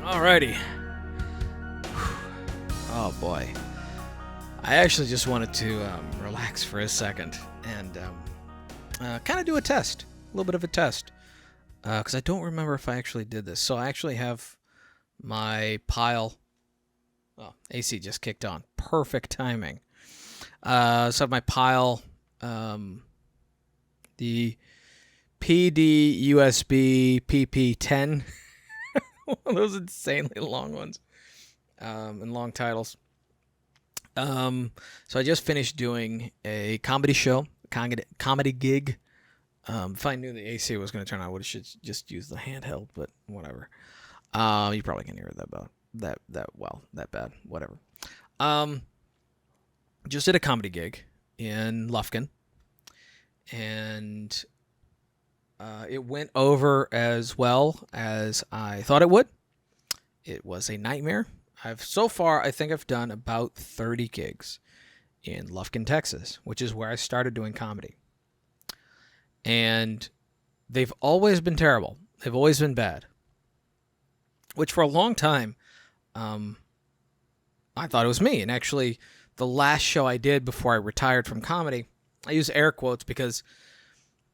Alrighty. Oh boy. I actually just wanted to relax for a second and kind of do a test. A little bit of a test. Because I don't remember if I actually did this. So I actually have my pile. Oh, AC just kicked on. Perfect timing. So I have my pile. The PD USB PP10. One of those insanely long ones. And long titles. So I just finished doing a comedy show, comedy gig. If I knew the AC was going to turn on, I would have just used the handheld, but whatever. You probably can hear that bad, whatever. Just did a comedy gig in Lufkin, and it went over as well as I thought it would. It was a nightmare. So far, I think I've done about 30 gigs in Lufkin, Texas, which is where I started doing comedy. And they've always been terrible. They've always been bad. Which for a long time, I thought it was me. And actually, the last show I did before I retired from comedy, I use air quotes because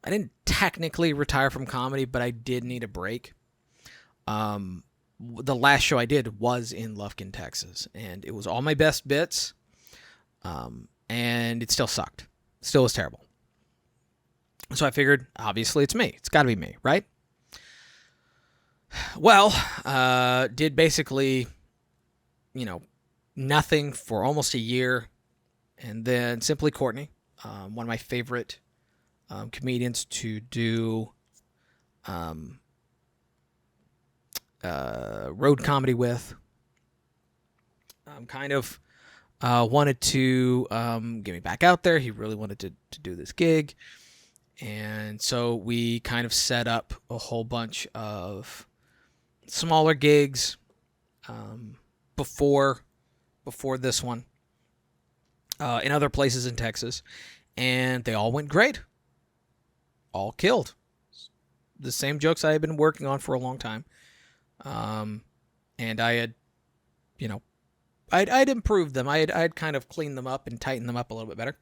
I didn't technically retire from comedy, but I did need a break. The last show I did was in Lufkin, Texas, and it was all my best bits, and it still sucked. Still was terrible. So I figured, obviously, it's me. It's got to be me, right? Well, did basically, nothing for almost a year, and then Simply Courtney, one of my favorite comedians to do road comedy with. Kind of wanted to get me back out there. He really wanted to do this gig. And so we kind of set up a whole bunch of smaller gigs before this one in other places in Texas. And they all went great. All killed. The same jokes I had been working on for a long time. And I had, I'd improved them. I'd kind of cleaned them up and tightened them up a little bit better.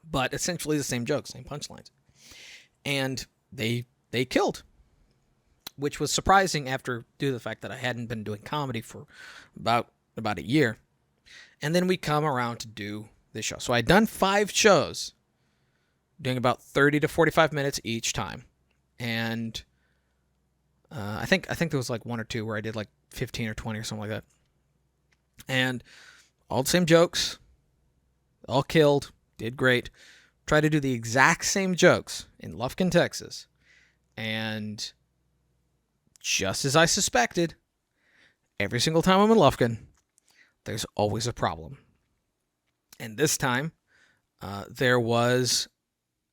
But essentially the same jokes, same punchlines. And they killed. Which was surprising due to the fact that I hadn't been doing comedy for about a year. And then we come around to do this show. So I'd done 5 shows, doing about 30 to 45 minutes each time. And I think there was like 1 or 2 where I did like 15 or 20 or something like that. And all the same jokes, all killed, did great. Tried to do the exact same jokes in Lufkin, Texas. And just as I suspected, every single time I'm in Lufkin, there's always a problem. And this time, there was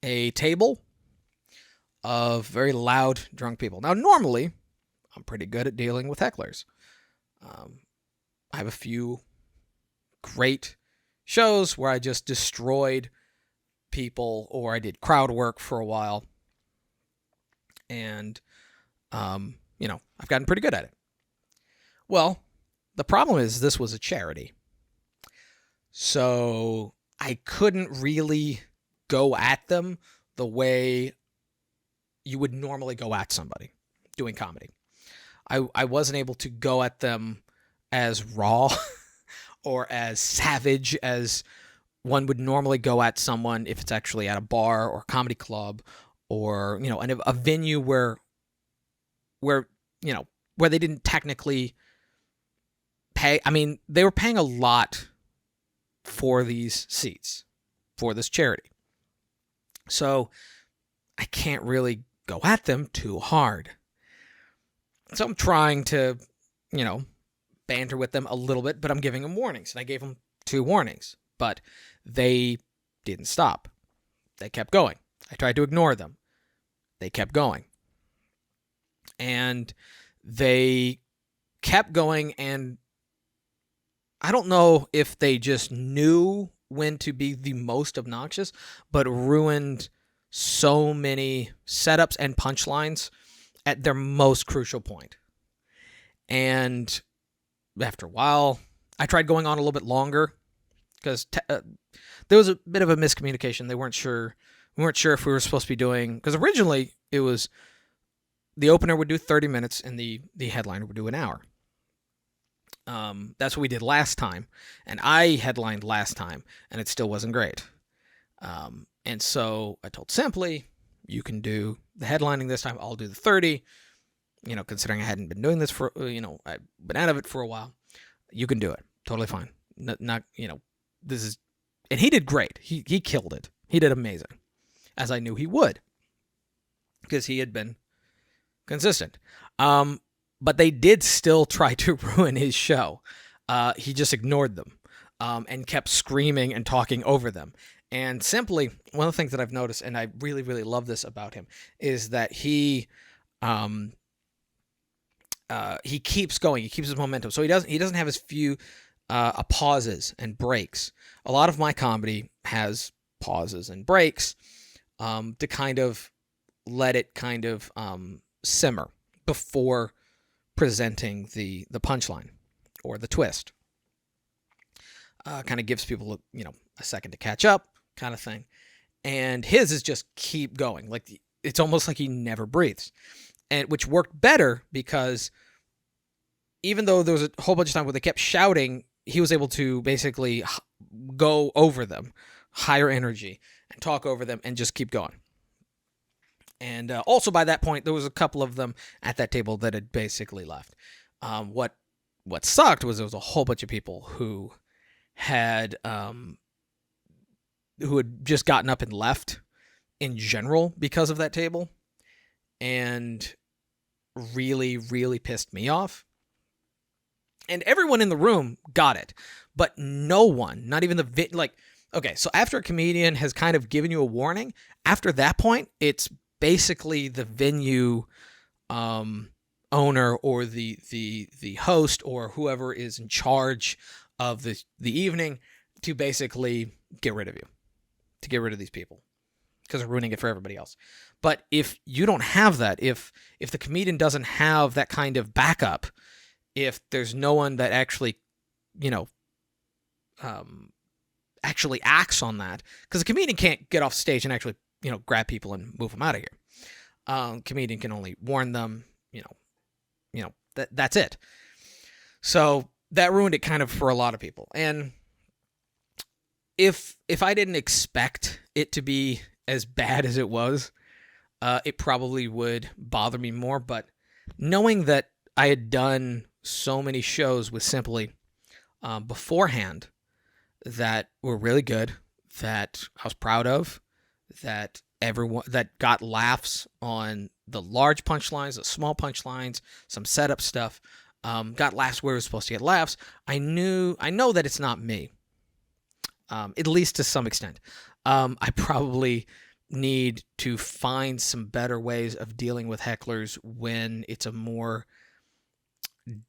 a table of very loud, drunk people. Now, normally, I'm pretty good at dealing with hecklers. I have a few great shows where I just destroyed people, or I did crowd work for a while. And, I've gotten pretty good at it. Well, the problem is this was a charity. So I couldn't really go at them the way you would normally go at somebody doing comedy. I wasn't able to go at them as raw or as savage as one would normally go at someone if it's actually at a bar or a comedy club or, a venue where they didn't technically pay. I mean, they were paying a lot for these seats for this charity. So I can't really go at them too hard. So I'm trying to, banter with them a little bit, but I'm giving them warnings. And I gave them 2 warnings, but they didn't stop. They kept going. I tried to ignore them. They kept going. And they kept going, and I don't know if they just knew when to be the most obnoxious, but ruined so many setups and punchlines at their most crucial point. And after a while, I tried going on a little bit longer because there was a bit of a miscommunication. We weren't sure if we were supposed to be doing, because originally it was the opener would do 30 minutes and the headliner would do an hour. That's what we did last time, and I headlined last time, and it still wasn't great. And so I told Simply, you can do the headlining this time. I'll do the 30. Considering I hadn't been doing this for, I've been out of it for a while. You can do it. Totally fine. This is, and he did great. He killed it. He did amazing, as I knew he would, because he had been consistent. But they did still try to ruin his show. He just ignored them, and kept screaming and talking over them. And Simply, one of the things that I've noticed, and I really, really love this about him, is that he keeps going. He keeps his momentum. So he doesn't have as few pauses and breaks. A lot of my comedy has pauses and breaks to kind of let it kind of simmer before presenting the punchline or the twist. Kind of gives people a second to catch up, kind of thing. And his is just keep going. Like, it's almost like he never breathes. And which worked better because even though there was a whole bunch of time where they kept shouting, he was able to basically go over them, higher energy, and talk over them and just keep going. And also by that point, there was a couple of them at that table that had basically left. What sucked was there was a whole bunch of people who had just gotten up and left in general because of that table, and really, really pissed me off. And everyone in the room got it, but no one, not even okay, so after a comedian has kind of given you a warning, after that point, it's basically the venue owner or the host or whoever is in charge of the evening to basically get rid of you, to get rid of these people, because they're ruining it for everybody else. But if you don't have that, if the comedian doesn't have that kind of backup, if there's no one that actually, actually acts on that, because a comedian can't get off stage and actually, grab people and move them out of here. Comedian can only warn them, that's it. So that ruined it kind of for a lot of people. And if I didn't expect it to be as bad as it was, it probably would bother me more. But knowing that I had done so many shows with Simply beforehand that were really good, that I was proud of, that everyone that got laughs on the large punchlines, the small punchlines, some setup stuff, got laughs where it was supposed to get laughs. I know that it's not me, at least to some extent. I probably need to find some better ways of dealing with hecklers when it's a more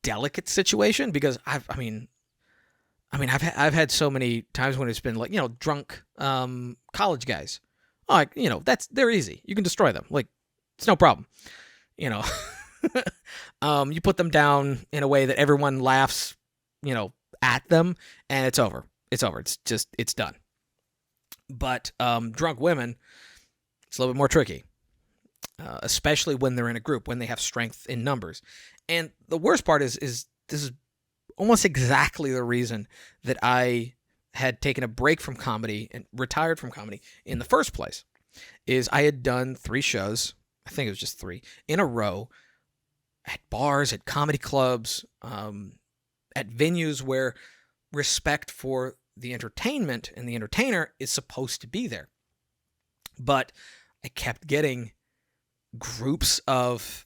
delicate situation, because I've had so many times when it's been like, drunk college guys. Oh, they're easy. You can destroy them. Like, it's no problem. You put them down in a way that everyone laughs, at them, and it's over. It's over. It's done. But drunk women, it's a little bit more tricky, especially when they're in a group, when they have strength in numbers. And the worst part is this is almost exactly the reason that I had taken a break from comedy and retired from comedy in the first place, is I had done 3 shows, I think it was just 3, in a row, at bars, at comedy clubs, at venues where respect for the entertainment and the entertainer is supposed to be there. But I kept getting groups of,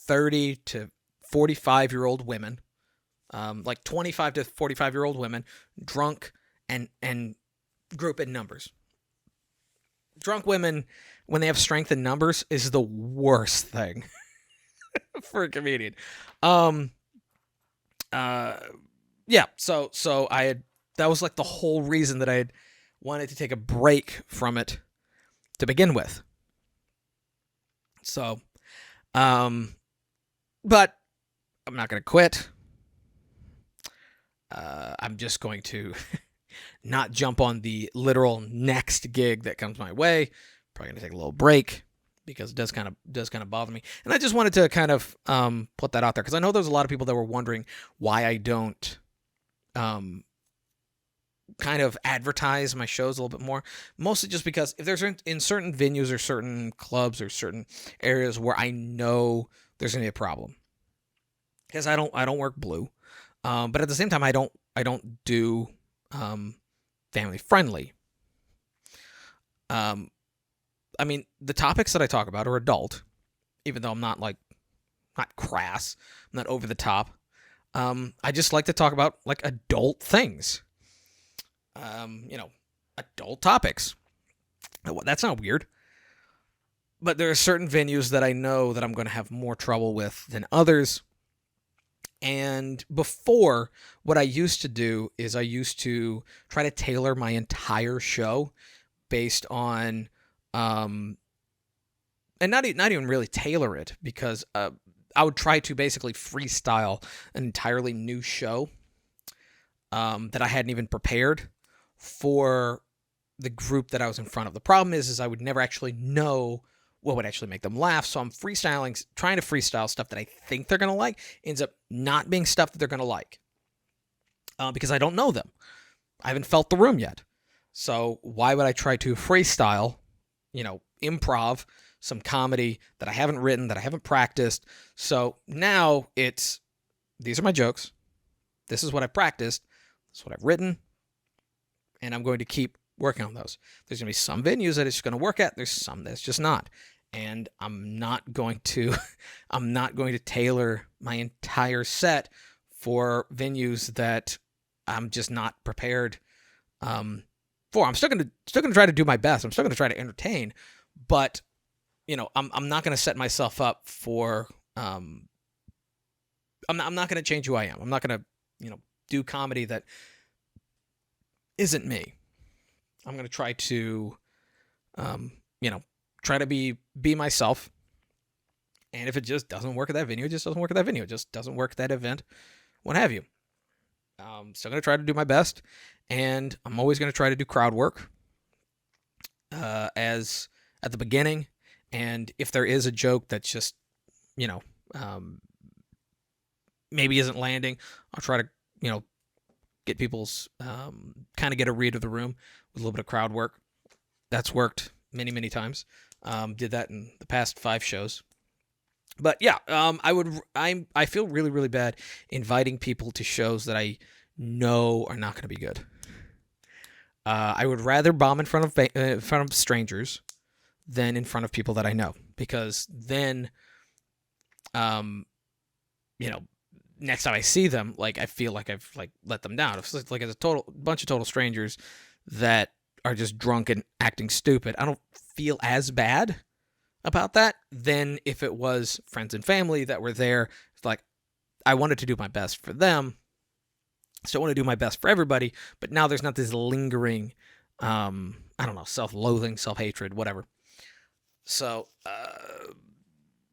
30 to 45-year-old women, like 25 to 45-year-old women, drunk and group in numbers. Drunk women, when they have strength in numbers, is the worst thing for a comedian. Yeah. So I had, that was like the whole reason that I had wanted to take a break from it to begin with. So, but I'm not going to quit. I'm just going to not jump on the literal next gig that comes my way. Probably going to take a little break because it does kind of bother me. And I just wanted to kind of put that out there because I know there's a lot of people that were wondering why I don't kind of advertise my shows a little bit more. Mostly just because if there's in certain venues or certain clubs or certain areas where I know there's going to be a problem. Because I don't work blue. But at the same time, I don't do family friendly. I mean, the topics that I talk about are adult, even though I'm not crass, I'm not over the top. I just like to talk about like adult things. Adult topics. That's not weird. But there are certain venues that I know that I'm going to have more trouble with than others. And before, what I used to do is I used to try to tailor my entire show based on, and not even really tailor it, because I would try to basically freestyle an entirely new show that I hadn't even prepared for the group that I was in front of. The problem is I would never actually know what would actually make them laugh. So I'm trying to freestyle stuff that I think they're going to like. Ends up not being stuff that they're going to like because I don't know them. I haven't felt the room yet. So why would I try to freestyle, improv, some comedy that I haven't written, that I haven't practiced? So now these are my jokes. This is what I've practiced. This is what I've written. And I'm going to keep working on those. There's going to be some venues that it's going to work at. There's some that's just not. And I'm not going to tailor my entire set for venues that I'm just not prepared for. I'm still going to try to do my best. I'm still going to try to entertain, but I'm not going to set myself up for I'm not going to change who I am. I'm not going to do comedy that isn't me. I'm going to try to try to be myself. And if it just doesn't work at that venue, it just doesn't work at that venue. It just doesn't work at that event, what have you. Still going to try to do my best. And I'm always going to try to do crowd work as at the beginning. And if there is a joke that's just, maybe isn't landing, I'll try to, get people's, kind of get a read of the room with a little bit of crowd work. That's worked many, many times. Did that in the past 5 shows. But yeah, I feel really, really bad inviting people to shows that I know are not going to be good. I would rather bomb in front of strangers than in front of people that I know, because then, next time I see them, like I feel like I've let them down. If it's like it's a bunch of total strangers that are just drunk and acting stupid, I don't feel as bad about that than if it was friends and family that were there. It's like I wanted to do my best for them. Still want to do my best for everybody, but now there's not this lingering, self-loathing, self-hatred, whatever. So,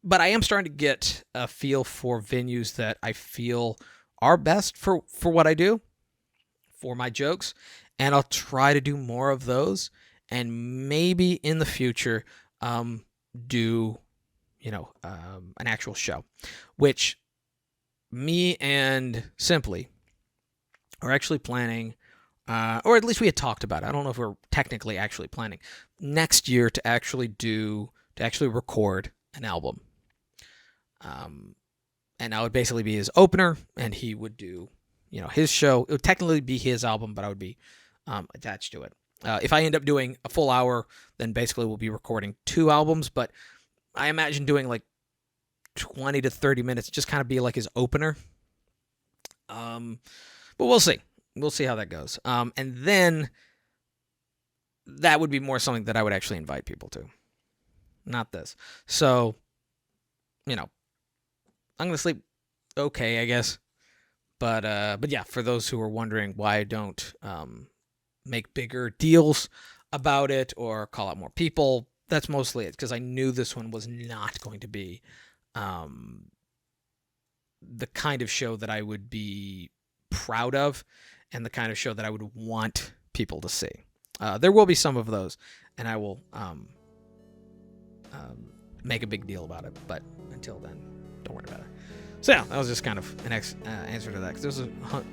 but I am starting to get a feel for venues that I feel are best for what I do, for my jokes, and I'll try to do more of those, and maybe in the future, do, an actual show, which me and Simply are actually planning, or at least we had talked about it. I don't know if we're technically actually planning next year to actually record an album. And I would basically be his opener, and he would do, his show. It would technically be his album, but I would be attached to it. If I end up doing a full hour, then basically we'll be recording 2 albums, but I imagine doing like 20 to 30 minutes, just kind of be like his opener. But we'll see. We'll see how that goes. And then that would be more something that I would actually invite people to. Not this. So, I'm going to sleep okay, I guess. But yeah, for those who are wondering why I don't make bigger deals about it or call out more people, that's mostly it, because I knew this one was not going to be the kind of show that I would be proud of and the kind of show that I would want people to see. There will be some of those, and I will make a big deal about it. But until then, don't worry about it. So yeah, that was just kind of an answer to that, because there's a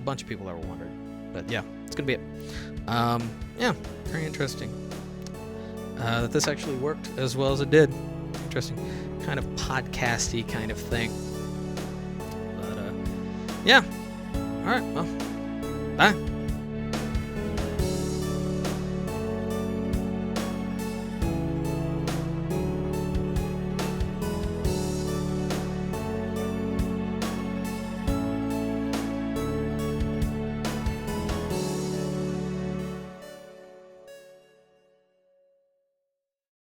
bunch of people that were wondering. But yeah, it's going to be it. Yeah, very interesting that this actually worked as well as it did. Interesting kind of podcasty kind of thing. But yeah. All right, well, bye.